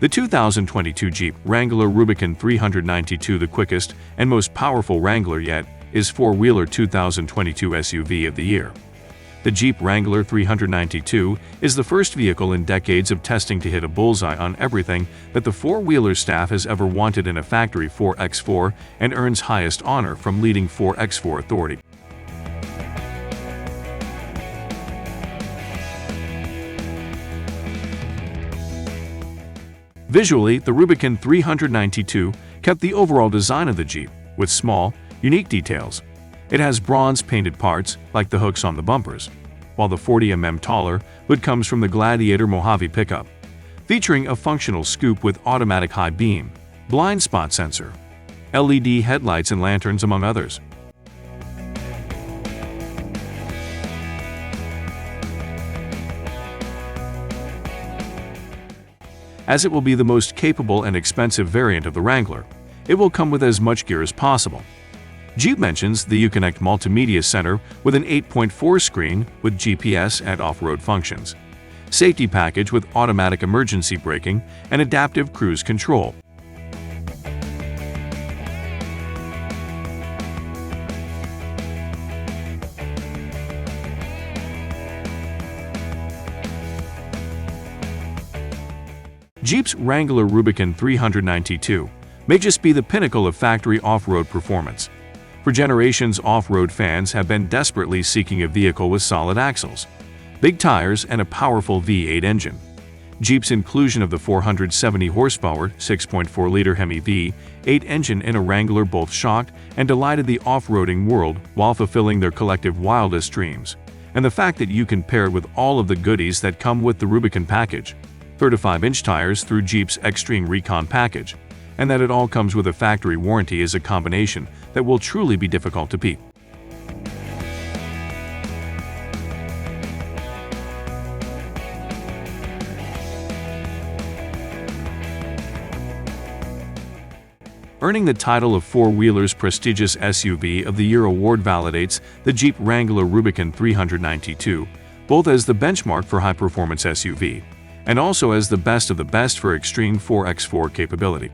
The 2022 Jeep Wrangler Rubicon 392, the quickest and most powerful Wrangler yet, is four-wheeler 2022 SUV of the year. The Jeep Wrangler 392 is the first vehicle in decades of testing to hit a bullseye on everything that the four-wheeler staff has ever wanted in a factory 4x4 and earns highest honor from leading 4x4 authority. Visually, the Rubicon 392 kept the overall design of the Jeep, with small, unique details. It has bronze-painted parts, like the hooks on the bumpers, while the 40 mm taller hood comes from the Gladiator Mojave pickup, featuring a functional scoop with automatic high beam, blind spot sensor, LED headlights and lanterns, among others. As it will be the most capable and expensive variant of the Wrangler, it will come with as much gear as possible. Jeep mentions the Uconnect multimedia center with an 8.4 screen with GPS and off-road functions, safety package with automatic emergency braking and adaptive cruise control. Jeep's Wrangler Rubicon 392 may just be the pinnacle of factory off-road performance. For generations, off-road fans have been desperately seeking a vehicle with solid axles, big tires, and a powerful V8 engine. Jeep's inclusion of the 470 horsepower, 6.4-liter Hemi V8 engine in a Wrangler both shocked and delighted the off-roading world while fulfilling their collective wildest dreams. And the fact that you can pair it with all of the goodies that come with the Rubicon package, 35-inch tires through Jeep's Extreme Recon package, and that it all comes with a factory warranty is a combination that will truly be difficult to beat. Earning the title of four-wheeler's prestigious SUV of the Year award validates the Jeep Wrangler Rubicon 392, both as the benchmark for high-performance SUV and also as the best of the best for extreme 4x4 capability.